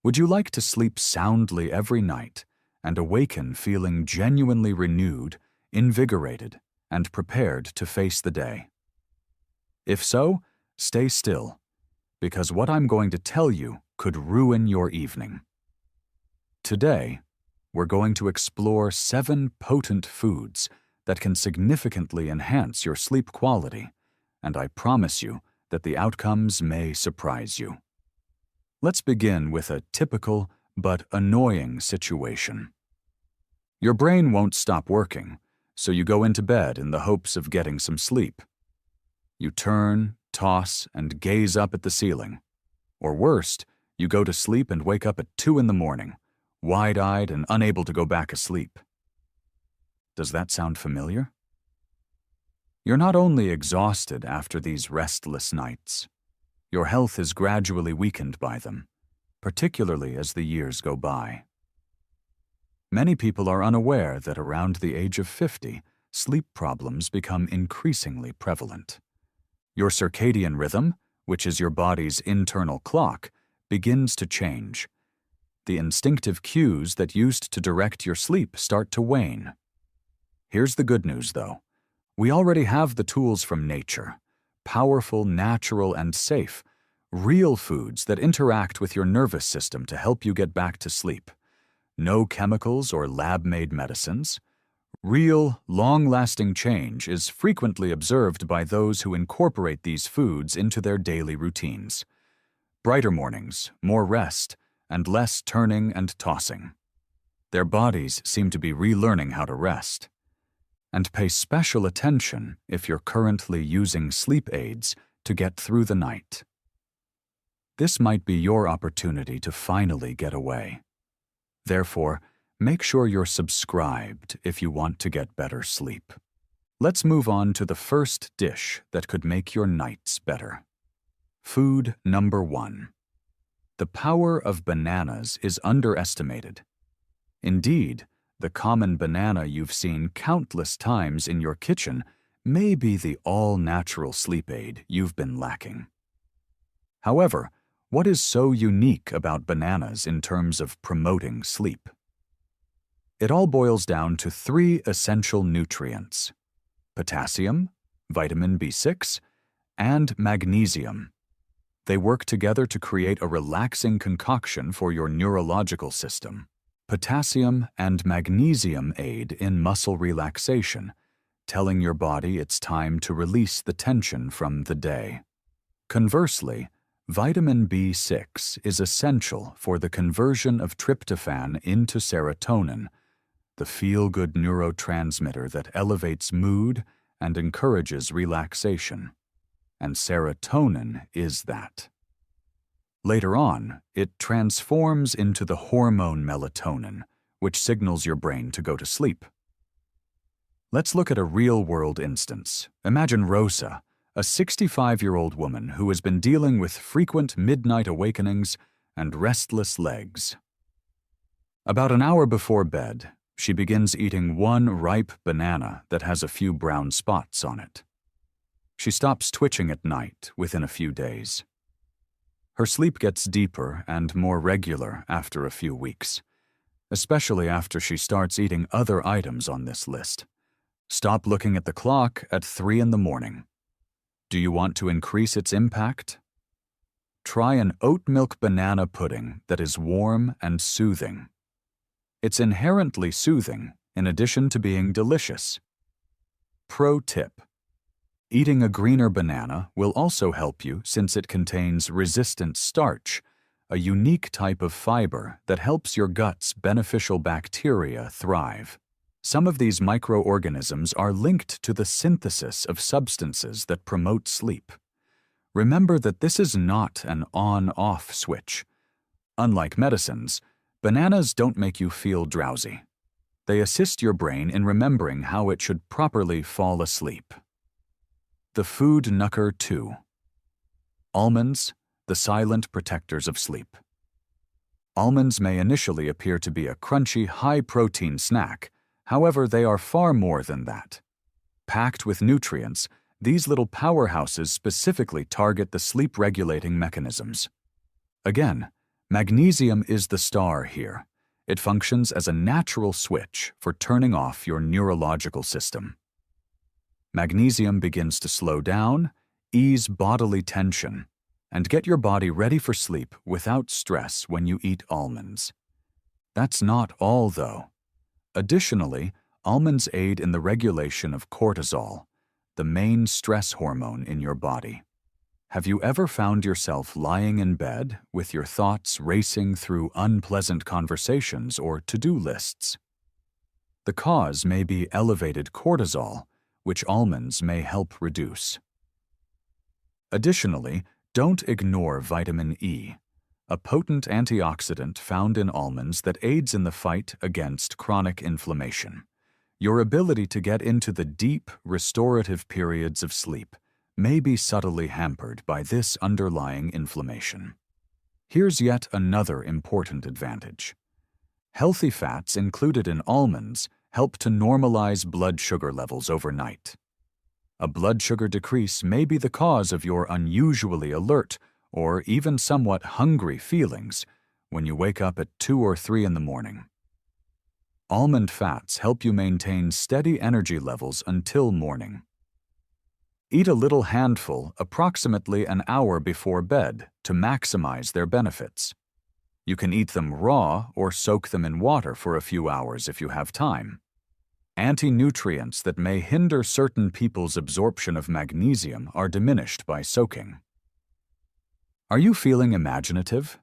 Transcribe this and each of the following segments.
Would you like to sleep soundly every night and awaken feeling genuinely renewed, invigorated, and prepared to face the day? If so, stay still, because what I'm going to tell you could ruin your evening. Today, we're going to explore 7 potent foods that can significantly enhance your sleep quality, and I promise you that the outcomes may surprise you. Let's begin with a typical but annoying situation. Your brain won't stop working, so you go into bed in the hopes of getting some sleep. You turn, toss, and gaze up at the ceiling. Or worst, you go to sleep and wake up at 2 in the morning, wide-eyed and unable to go back asleep. Does that sound familiar? You're not only exhausted after these restless nights, your health is gradually weakened by them, particularly as the years go by. Many people are unaware that around the age of 50, sleep problems become increasingly prevalent. Your circadian rhythm, which is your body's internal clock, begins to change. The instinctive cues that used to direct your sleep start to wane. Here's the good news, though. We already have the tools from nature, powerful, natural, and safe, real foods that interact with your nervous system to help you get back to sleep. No chemicals or lab-made medicines. Real, long-lasting change is frequently observed by those who incorporate these foods into their daily routines. Brighter mornings, more rest, and less turning and tossing. Their bodies seem to be relearning how to rest. And pay special attention if you're currently using sleep aids to get through the night. This might be your opportunity to finally get away. Therefore, make sure you're subscribed if you want to get better sleep. Let's move on to the first dish that could make your nights better. Food number 1. The power of bananas is underestimated. Indeed, the common banana you've seen countless times in your kitchen may be the all-natural sleep aid you've been lacking. However, what is so unique about bananas in terms of promoting sleep? It all boils down to 3 essential nutrients: potassium, vitamin B6, and magnesium. They work together to create a relaxing concoction for your neurological system. Potassium and magnesium aid in muscle relaxation, telling your body it's time to release the tension from the day. Conversely, vitamin B6 is essential for the conversion of tryptophan into serotonin, the feel-good neurotransmitter that elevates mood and encourages relaxation. And serotonin is that. Later on, it transforms into the hormone melatonin, which signals your brain to go to sleep. Let's look at a real-world instance. Imagine Rosa, a 65-year-old woman who has been dealing with frequent midnight awakenings and restless legs. About an hour before bed, she begins eating one ripe banana that has a few brown spots on it. She stops twitching at night within a few days. Her sleep gets deeper and more regular after a few weeks, especially after she starts eating other items on this list. Stop looking at the clock at 3 in the morning. Do you want to increase its impact? Try an oat milk banana pudding that is warm and soothing. It's inherently soothing in addition to being delicious. Pro tip: eating a greener banana will also help you since it contains resistant starch, a unique type of fiber that helps your gut's beneficial bacteria thrive. Some of these microorganisms are linked to the synthesis of substances that promote sleep. Remember that this is not an on-off switch. Unlike medicines, bananas don't make you feel drowsy. They assist your brain in remembering how it should properly fall asleep. The Food Nucker 2. Almonds, the silent protectors of sleep. Almonds may initially appear to be a crunchy, high-protein snack. However, they are far more than that. Packed with nutrients, these little powerhouses specifically target the sleep-regulating mechanisms. Again, Magnesium is the star here. It functions as a natural switch for turning off your neurological system. Magnesium begins to slow down, ease bodily tension, and get your body ready for sleep without stress when you eat almonds. That's not all, though. Additionally, almonds aid in the regulation of cortisol, the main stress hormone in your body. Have you ever found yourself lying in bed with your thoughts racing through unpleasant conversations or to-do lists? The cause may be elevated cortisol, which almonds may help reduce. Additionally, don't ignore vitamin E, a potent antioxidant found in almonds that aids in the fight against chronic inflammation. Your ability to get into the deep, restorative periods of sleep may be subtly hampered by this underlying inflammation. Here's yet another important advantage. Healthy fats included in almonds help to normalize blood sugar levels overnight. A blood sugar decrease may be the cause of your unusually alert or even somewhat hungry feelings when you wake up at 2 or 3 in the morning. Almond fats help you maintain steady energy levels until morning. Eat a little handful approximately an hour before bed to maximize their benefits. You can eat them raw or soak them in water for a few hours if you have time. Anti-nutrients that may hinder certain people's absorption of magnesium are diminished by soaking. Are you feeling imaginative?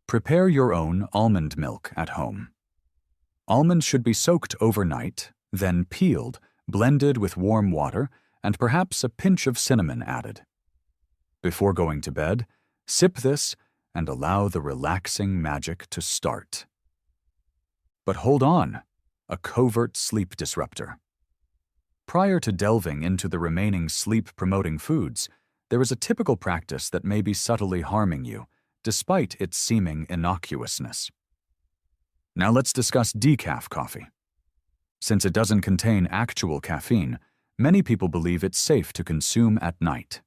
Prepare your own almond milk at home. Almonds should be soaked overnight, then peeled, blended with warm water, and perhaps a pinch of cinnamon added. Before going to bed, sip this and allow the relaxing magic to start. But hold on, a covert sleep disruptor. Prior to delving into the remaining sleep-promoting foods, there is a typical practice that may be subtly harming you, despite its seeming innocuousness. Now let's discuss decaf coffee. Since it doesn't contain actual caffeine, many people believe it's safe to consume at night.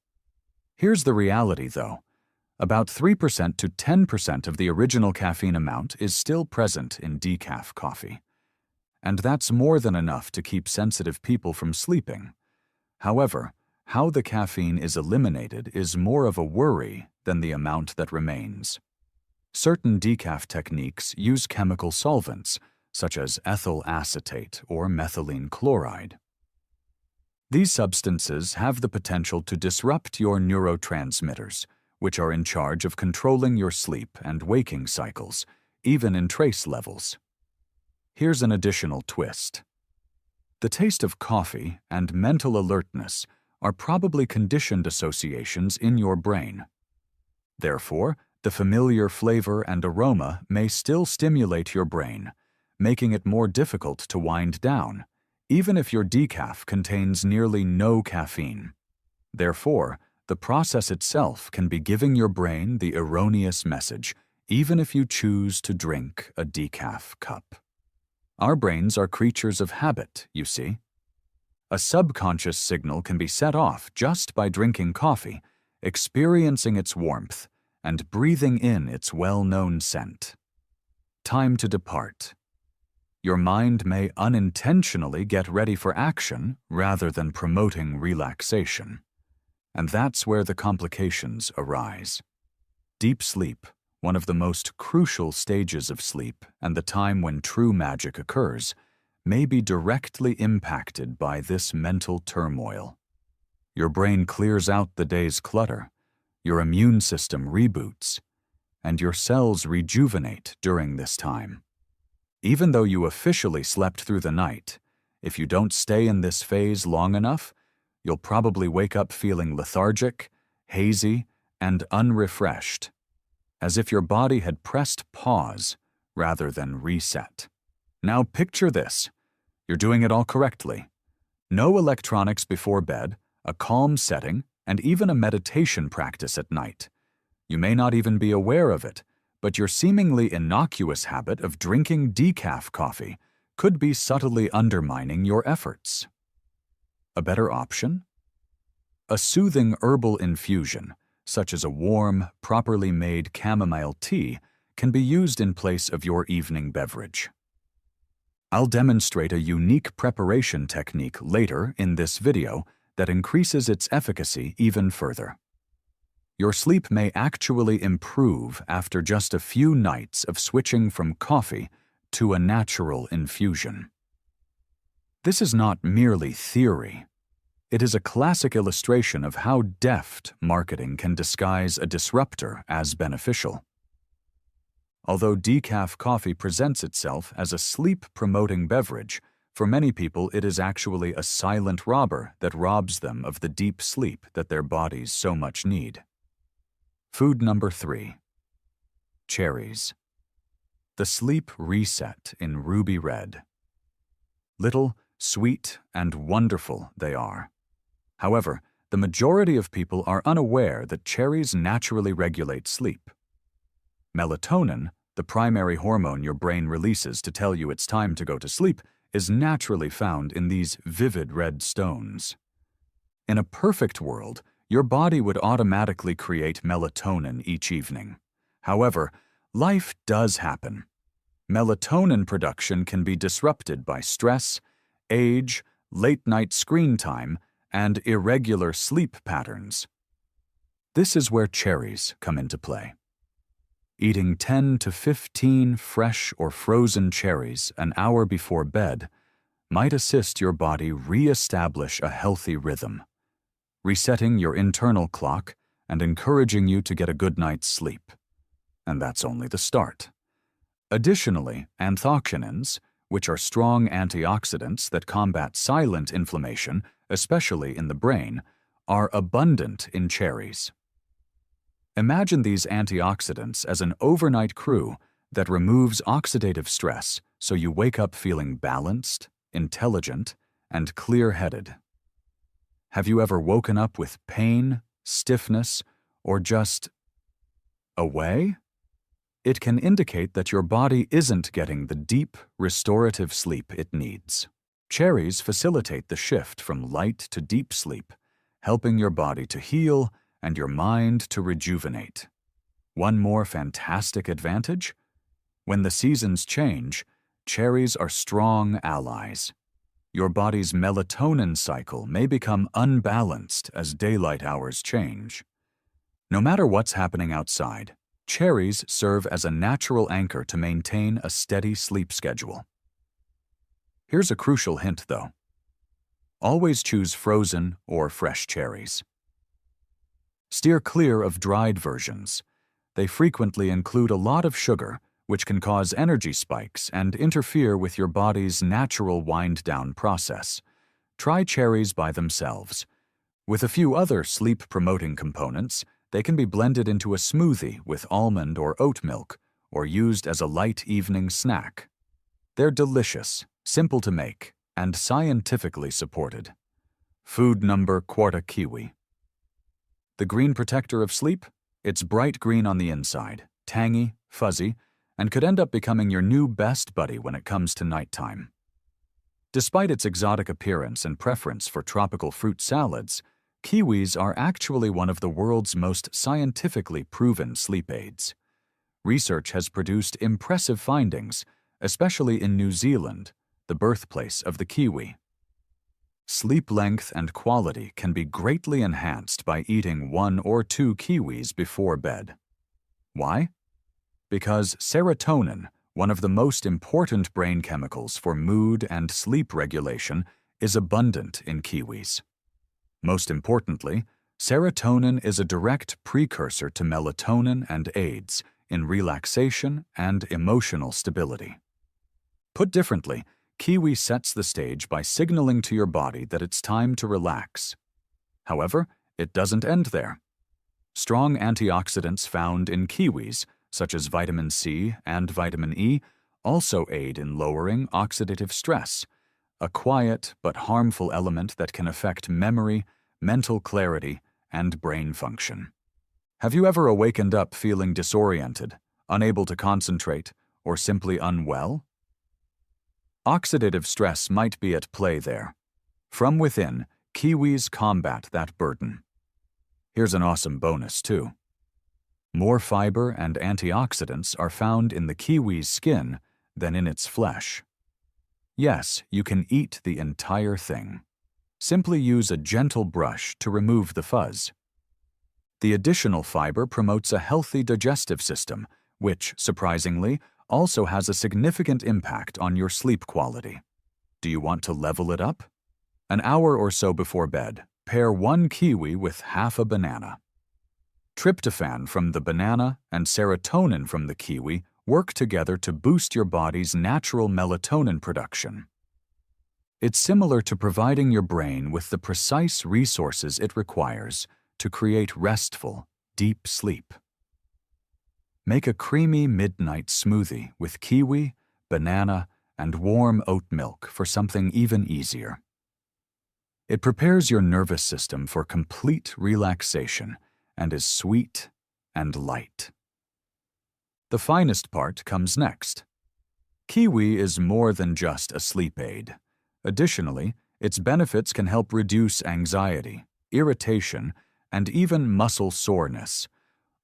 Here's the reality, though. About 3% to 10% of the original caffeine amount is still present in decaf coffee. And that's more than enough to keep sensitive people from sleeping. However, how the caffeine is eliminated is more of a worry than the amount that remains. Certain decaf techniques use chemical solvents, such as ethyl acetate or methylene chloride. These substances have the potential to disrupt your neurotransmitters, which are in charge of controlling your sleep and waking cycles, even in trace levels. Here's an additional twist. The taste of coffee and mental alertness are probably conditioned associations in your brain. Therefore, the familiar flavor and aroma may still stimulate your brain, making it more difficult to wind down, even if your decaf contains nearly no caffeine. Therefore, the process itself can be giving your brain the erroneous message, even if you choose to drink a decaf cup. Our brains are creatures of habit, you see. A subconscious signal can be set off just by drinking coffee, experiencing its warmth, and breathing in its well-known scent. Time to depart. Your mind may unintentionally get ready for action rather than promoting relaxation. And that's where the complications arise. Deep sleep, one of the most crucial stages of sleep and the time when true magic occurs, may be directly impacted by this mental turmoil. Your brain clears out the day's clutter, your immune system reboots, and your cells rejuvenate during this time. Even though you officially slept through the night, if you don't stay in this phase long enough, you'll probably wake up feeling lethargic, hazy, and unrefreshed, as if your body had pressed pause rather than reset. Now picture this. You're doing it all correctly. No electronics before bed, a calm setting, and even a meditation practice at night. You may not even be aware of it, but your seemingly innocuous habit of drinking decaf coffee could be subtly undermining your efforts. A better option? A soothing herbal infusion, such as a warm, properly made chamomile tea, can be used in place of your evening beverage. I'll demonstrate a unique preparation technique later in this video that increases its efficacy even further. Your sleep may actually improve after just a few nights of switching from coffee to a natural infusion. This is not merely theory. It is a classic illustration of how deft marketing can disguise a disruptor as beneficial. Although decaf coffee presents itself as a sleep-promoting beverage, for many people it is actually a silent robber that robs them of the deep sleep that their bodies so much need. Food number 3. Cherries. The sleep reset in ruby red. Little, sweet, and wonderful they are. However, the majority of people are unaware that cherries naturally regulate sleep. Melatonin, the primary hormone your brain releases to tell you it's time to go to sleep, is naturally found in these vivid red stones. In a perfect world, your body would automatically create melatonin each evening. However, life does happen. Melatonin production can be disrupted by stress, age, late-night screen time, and irregular sleep patterns. This is where cherries come into play. Eating 10 to 15 fresh or frozen cherries an hour before bed might assist your body re-establish a healthy rhythm, resetting your internal clock and encouraging you to get a good night's sleep. And that's only the start. Additionally, anthocyanins, which are strong antioxidants that combat silent inflammation, especially in the brain, are abundant in cherries. Imagine these antioxidants as an overnight crew that removes oxidative stress so you wake up feeling balanced, intelligent, and clear-headed. Have you ever woken up with pain, stiffness, or just away? It can indicate that your body isn't getting the deep, restorative sleep it needs. Cherries facilitate the shift from light to deep sleep, helping your body to heal and your mind to rejuvenate. One more fantastic advantage? When the seasons change, cherries are strong allies. Your body's melatonin cycle may become unbalanced as daylight hours change. No matter what's happening outside, cherries serve as a natural anchor to maintain a steady sleep schedule. Here's a crucial hint, though. Always choose frozen or fresh cherries. Steer clear of dried versions. They frequently include a lot of sugar, which can cause energy spikes and interfere with your body's natural wind-down process. Try cherries by themselves. With a few other sleep-promoting components, they can be blended into a smoothie with almond or oat milk, or used as a light evening snack. They're delicious, simple to make, and scientifically supported. Food number quarta kiwi. The green protector of sleep? It's bright green on the inside, tangy, fuzzy, and could end up becoming your new best buddy when it comes to nighttime. Despite its exotic appearance and preference for tropical fruit salads, kiwis are actually one of the world's most scientifically proven sleep aids. Research has produced impressive findings, especially in New Zealand, the birthplace of the kiwi. Sleep length and quality can be greatly enhanced by eating 1 or 2 kiwis before bed. Why? Because serotonin, one of the most important brain chemicals for mood and sleep regulation, is abundant in kiwis. Most importantly, serotonin is a direct precursor to melatonin and aids in relaxation and emotional stability. Put differently, kiwi sets the stage by signaling to your body that it's time to relax. However, it doesn't end there. Strong antioxidants found in kiwis, such as vitamin C and vitamin E, also aid in lowering oxidative stress, a quiet but harmful element that can affect memory, mental clarity, and brain function. Have you ever awakened up feeling disoriented, unable to concentrate, or simply unwell? Oxidative stress might be at play there. From within, kiwis combat that burden. Here's an awesome bonus, too. More fiber and antioxidants are found in the kiwi's skin than in its flesh. Yes, you can eat the entire thing. Simply use a gentle brush to remove the fuzz. The additional fiber promotes a healthy digestive system, which, surprisingly, also has a significant impact on your sleep quality. Do you want to level it up? An hour or so before bed, pair 1 kiwi with half a banana. Tryptophan from the banana and serotonin from the kiwi work together to boost your body's natural melatonin production. It's similar to providing your brain with the precise resources it requires to create restful, deep sleep. Make a creamy midnight smoothie with kiwi, banana, and warm oat milk for something even easier. It prepares your nervous system for complete relaxation and is sweet and light. The finest part comes next. Kiwi is more than just a sleep aid. Additionally, its benefits can help reduce anxiety, irritation, and even muscle soreness,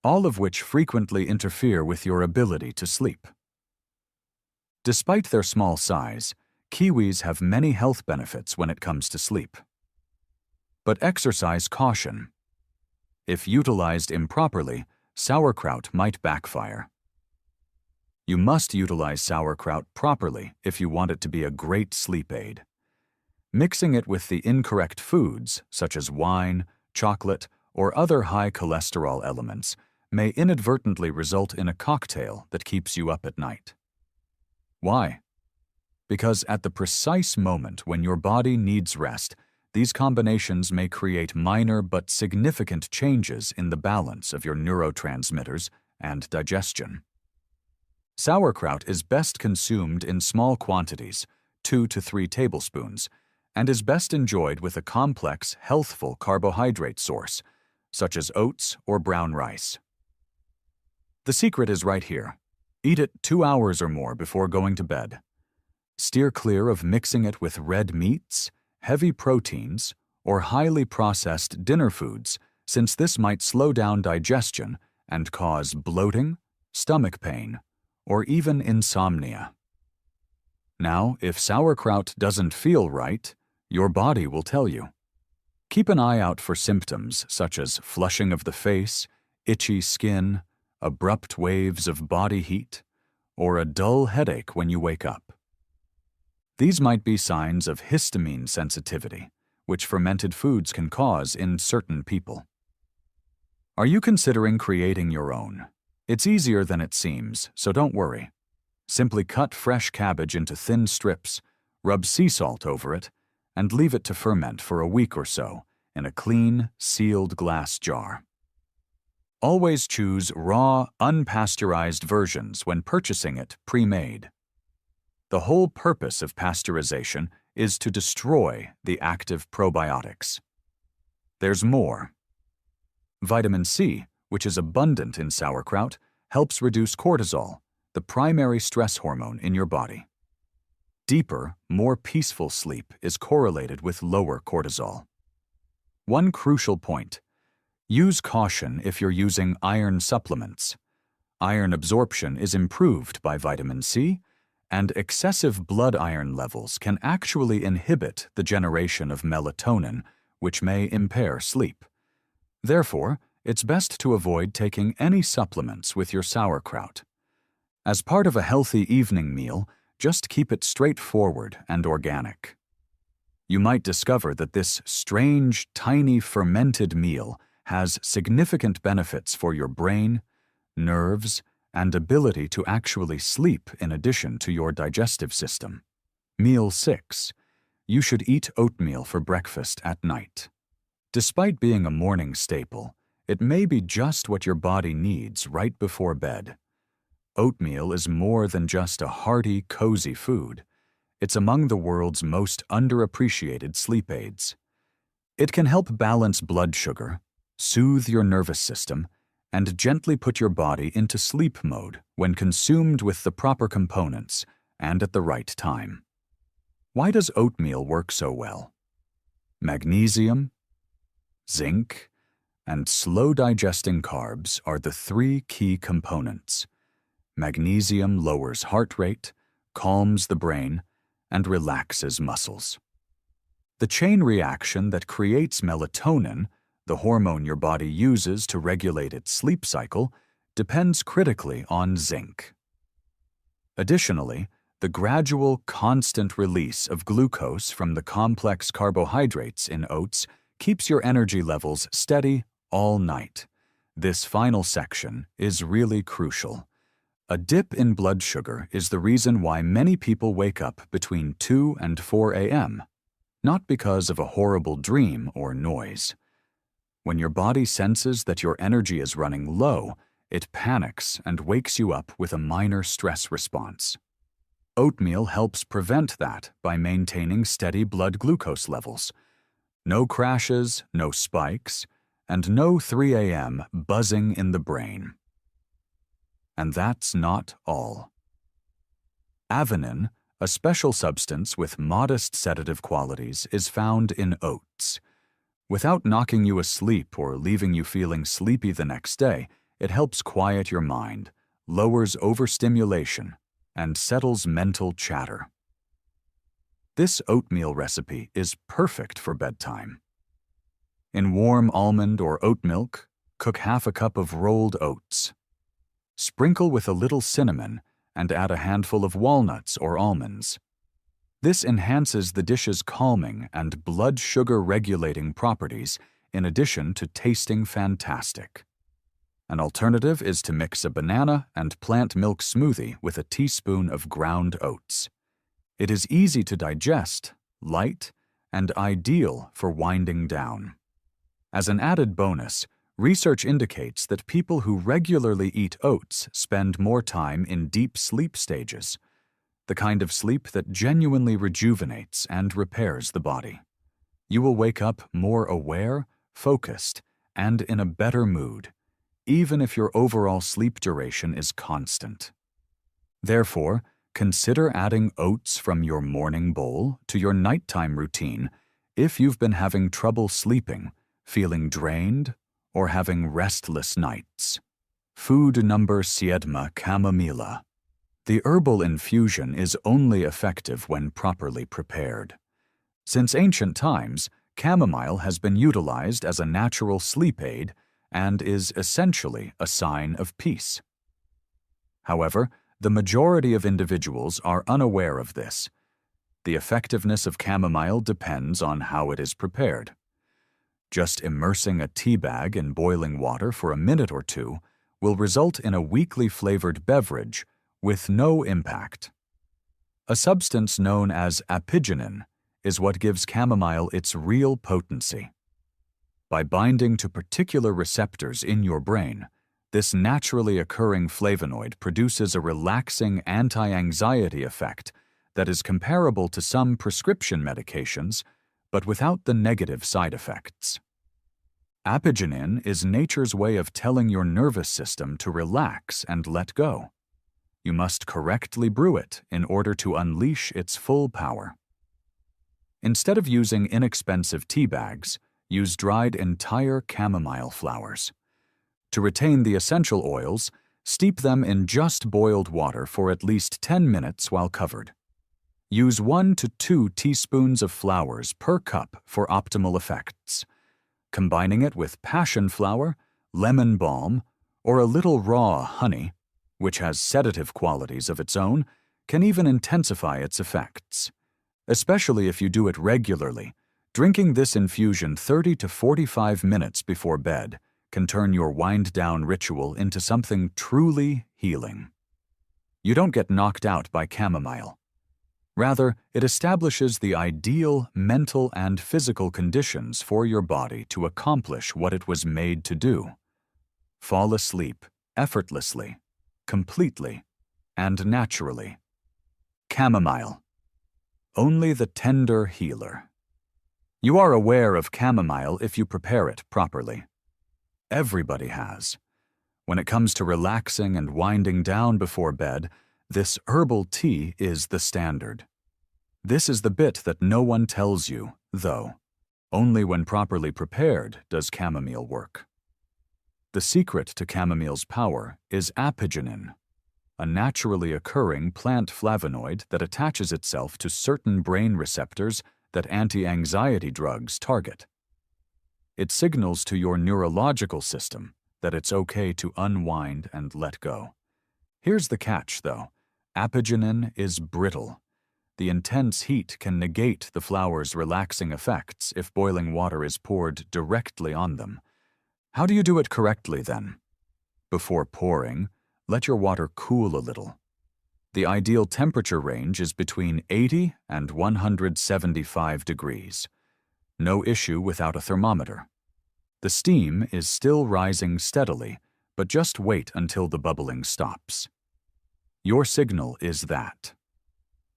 all of which frequently interfere with your ability to sleep. Despite their small size, kiwis have many health benefits when it comes to sleep. But exercise caution. If utilized improperly, sauerkraut might backfire. You must utilize sauerkraut properly if you want it to be a great sleep aid. Mixing it with the incorrect foods, such as wine, chocolate, or other high cholesterol elements, may inadvertently result in a cocktail that keeps you up at night. Why? Because at the precise moment when your body needs rest, these combinations may create minor but significant changes in the balance of your neurotransmitters and digestion. Sauerkraut is best consumed in small quantities, 2 to 3 tablespoons, and is best enjoyed with a complex, healthful carbohydrate source, such as oats or brown rice. The secret is right here. Eat it 2 hours or more before going to bed. Steer clear of mixing it with red meats, heavy proteins, or highly processed dinner foods, since this might slow down digestion and cause bloating, stomach pain, or even insomnia. Now, if sauerkraut doesn't feel right, your body will tell you. Keep an eye out for symptoms such as flushing of the face, itchy skin, abrupt waves of body heat, or a dull headache when you wake up. These might be signs of histamine sensitivity, which fermented foods can cause in certain people. Are you considering creating your own? It's easier than it seems, so don't worry. Simply cut fresh cabbage into thin strips, rub sea salt over it, and leave it to ferment for a week or so in a clean, sealed glass jar. Always choose raw, unpasteurized versions when purchasing it pre-made. The whole purpose of pasteurization is to destroy the active probiotics. There's more. Vitamin C, which is abundant in sauerkraut, helps reduce cortisol, the primary stress hormone in your body. Deeper, more peaceful sleep is correlated with lower cortisol. One crucial point: use caution if you're using iron supplements. Iron absorption is improved by vitamin C, and excessive blood iron levels can actually inhibit the generation of melatonin, which may impair sleep. Therefore, it's best to avoid taking any supplements with your sauerkraut. As part of a healthy evening meal, just keep it straightforward and organic. You might discover that this strange, tiny fermented meal has significant benefits for your brain, nerves, and ability to actually sleep in addition to your digestive system. Meal 6. You should eat oatmeal for breakfast at night. Despite being a morning staple, it may be just what your body needs right before bed. Oatmeal is more than just a hearty, cozy food. It's among the world's most underappreciated sleep aids. It can help balance blood sugar, soothe your nervous system, and gently put your body into sleep mode when consumed with the proper components and at the right time. Why does oatmeal work so well? Magnesium, zinc, and slow-digesting carbs are the three key components. Magnesium lowers heart rate, calms the brain, and relaxes muscles. The chain reaction that creates melatonin, the hormone your body uses to regulate its sleep cycle, depends critically on zinc. Additionally, the gradual, constant release of glucose from the complex carbohydrates in oats keeps your energy levels steady all night. This final section is really crucial. A dip in blood sugar is the reason why many people wake up between 2 and 4 a.m., not because of a horrible dream or noise. When your body senses that your energy is running low, it panics and wakes you up with a minor stress response. Oatmeal helps prevent that by maintaining steady blood glucose levels. No crashes, no spikes, and no 3 a.m. buzzing in the brain. And that's not all. Avenin, a special substance with modest sedative qualities, is found in oats. Without knocking you asleep or leaving you feeling sleepy the next day, it helps quiet your mind, lowers overstimulation, and settles mental chatter. This oatmeal recipe is perfect for bedtime. In warm almond or oat milk, cook half a cup of rolled oats. Sprinkle with a little cinnamon and add a handful of walnuts or almonds. This enhances the dish's calming and blood sugar regulating properties in addition to tasting fantastic. An alternative is to mix a banana and plant milk smoothie with a teaspoon of ground oats. It is easy to digest, light, and ideal for winding down. As an added bonus, research indicates that people who regularly eat oats spend more time in deep sleep stages, the kind of sleep that genuinely rejuvenates and repairs the body. You will wake up more aware, focused, and in a better mood, even if your overall sleep duration is constant. Therefore, consider adding oats from your morning bowl to your nighttime routine if you've been having trouble sleeping, feeling drained, or having restless nights. Food number 7, chamomilla. The herbal infusion is only effective when properly prepared. Since ancient times, chamomile has been utilized as a natural sleep aid and is essentially a sign of peace. However, the majority of individuals are unaware of this. The effectiveness of chamomile depends on how it is prepared. Just immersing a tea bag in boiling water for a minute or two will result in a weakly flavored beverage with no impact. A substance known as apigenin is what gives chamomile its real potency. By binding to particular receptors in your brain, this naturally occurring flavonoid produces a relaxing anti-anxiety effect that is comparable to some prescription medications, but without the negative side effects. Apigenin is nature's way of telling your nervous system to relax and let go. You must correctly brew it in order to unleash its full power. Instead of using inexpensive tea bags, use dried entire chamomile flowers. To retain the essential oils, steep them in just boiled water for at least 10 minutes while covered. Use 1 to 2 teaspoons of flowers per cup for optimal effects. Combining it with passion flower, lemon balm, or a little raw honey, which has sedative qualities of its own, can even intensify its effects. Especially if you do it regularly, drinking this infusion 30 to 45 minutes before bed can turn your wind-down ritual into something truly healing. You don't get knocked out by chamomile. Rather, it establishes the ideal mental and physical conditions for your body to accomplish what it was made to do. Fall asleep effortlessly, completely, and naturally. Chamomile. Only the tender healer. You are aware of chamomile if you prepare it properly. Everybody has. When it comes to relaxing and winding down before bed, this herbal tea is the standard. This is the bit that no one tells you, though. Only when properly prepared does chamomile work. The secret to chamomile's power is apigenin, a naturally occurring plant flavonoid that attaches itself to certain brain receptors that anti-anxiety drugs target. It signals to your neurological system that it's okay to unwind and let go. Here's the catch, though. Apigenin is brittle. The intense heat can negate the flower's relaxing effects if boiling water is poured directly on them. How do you do it correctly, then? Before pouring, let your water cool a little. The ideal temperature range is between 80 and 175 degrees. No issue without a thermometer. The steam is still rising steadily, but just wait until the bubbling stops. Your signal is that.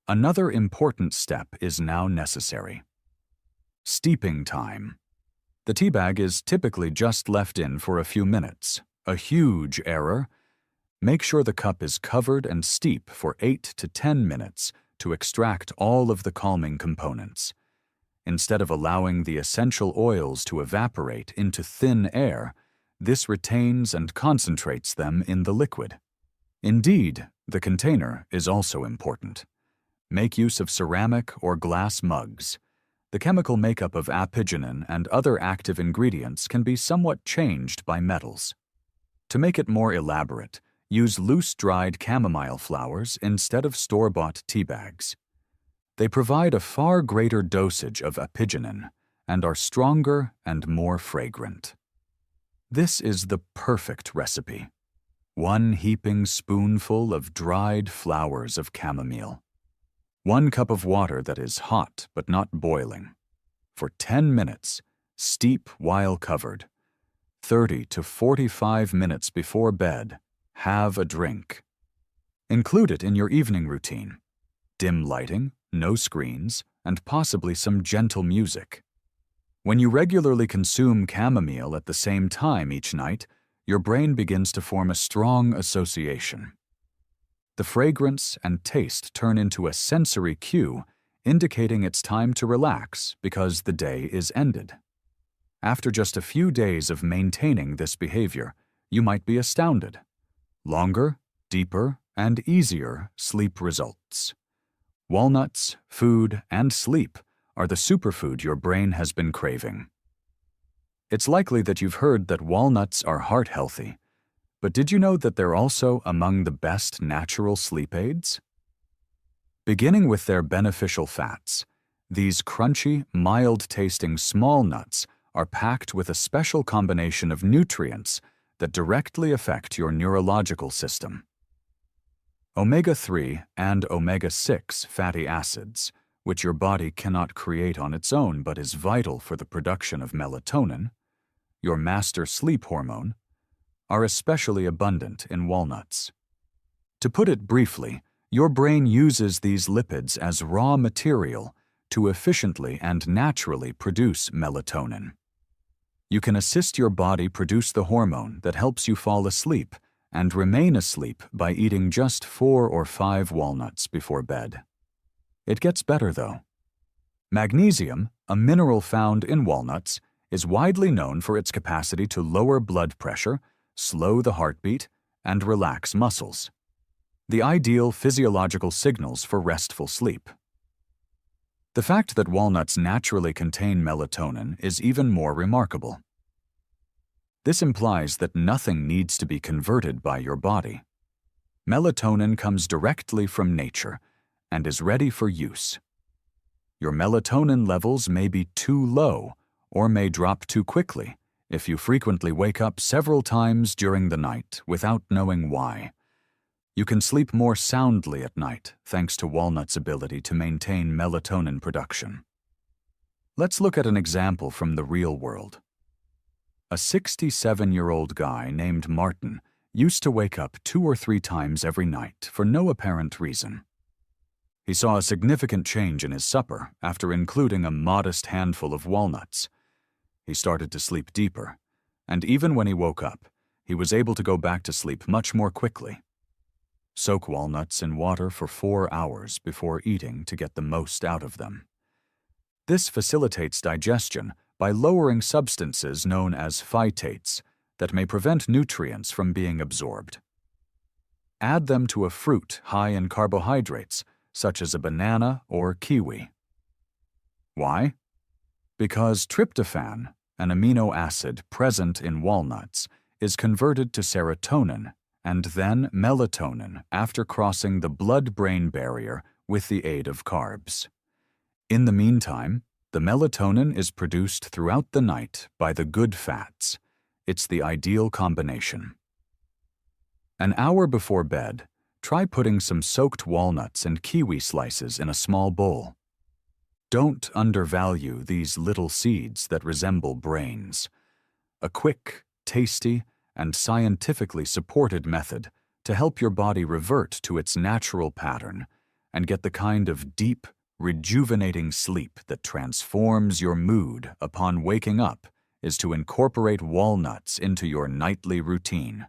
Another important step is now necessary. Steeping time. The tea bag is typically just left in for a few minutes. A huge error. Make sure the cup is covered and steep for 8 to 10 minutes to extract all of the calming components. Instead of allowing the essential oils to evaporate into thin air, this retains and concentrates them in the liquid. Indeed, the container is also important. Make use of ceramic or glass mugs. The chemical makeup of apigenin and other active ingredients can be somewhat changed by metals. To make it more elaborate, use loose-dried chamomile flowers instead of store-bought tea bags. They provide a far greater dosage of apigenin and are stronger and more fragrant. This is the perfect recipe. 1 heaping spoonful of dried flowers of chamomile. 1 cup of water that is hot but not boiling. For 10 minutes, steep while covered. 30 to 45 minutes before bed, have a drink. Include it in your evening routine. Dim lighting, no screens, and possibly some gentle music. When you regularly consume chamomile at the same time each night, your brain begins to form a strong association. The fragrance and taste turn into a sensory cue, indicating it's time to relax because the day is ended. After just a few days of maintaining this behavior, you might be astounded. Longer, deeper, and easier sleep results. Walnuts, food, and sleep are the superfood your brain has been craving. It's likely that you've heard that walnuts are heart-healthy, but did you know that they're also among the best natural sleep aids? Beginning with their beneficial fats, these crunchy, mild-tasting small nuts are packed with a special combination of nutrients that directly affect your neurological system. Omega-3 and omega-6 fatty acids, which your body cannot create on its own but is vital for the production of melatonin, your master sleep hormone, are especially abundant in walnuts. To put it briefly, your brain uses these lipids as raw material to efficiently and naturally produce melatonin. You can assist your body produce the hormone that helps you fall asleep and remain asleep by eating just 4 or 5 walnuts before bed. It gets better, though. Magnesium, a mineral found in walnuts, is widely known for its capacity to lower blood pressure, slow the heartbeat, and relax muscles. The ideal physiological signals for restful sleep. The fact that walnuts naturally contain melatonin is even more remarkable. This implies that nothing needs to be converted by your body. Melatonin comes directly from nature and is ready for use. Your melatonin levels may be too low or may drop too quickly if you frequently wake up several times during the night without knowing why. You can sleep more soundly at night thanks to walnuts' ability to maintain melatonin production. Let's look at an example from the real world. A 67-year-old guy named Martin used to wake up 2 or 3 times every night for no apparent reason. He saw a significant change in his supper after including a modest handful of walnuts. He started to sleep deeper, and even when he woke up, he was able to go back to sleep much more quickly. Soak walnuts in water for 4 hours before eating to get the most out of them. This facilitates digestion by lowering substances known as phytates that may prevent nutrients from being absorbed. Add them to a fruit high in carbohydrates, such as a banana or kiwi. Why? Because tryptophan, an amino acid present in walnuts, is converted to serotonin and then melatonin after crossing the blood-brain barrier with the aid of carbs. In the meantime, the melatonin is produced throughout the night by the good fats. It's the ideal combination. An hour before bed, try putting some soaked walnuts and kiwi slices in a small bowl. Don't undervalue these little seeds that resemble brains. A quick, tasty, and scientifically supported method to help your body revert to its natural pattern and get the kind of deep, rejuvenating sleep that transforms your mood upon waking up is to incorporate walnuts into your nightly routine.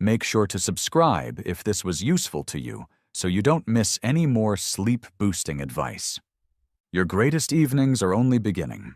Make sure to subscribe if this was useful to you so you don't miss any more sleep-boosting advice. Your greatest evenings are only beginning.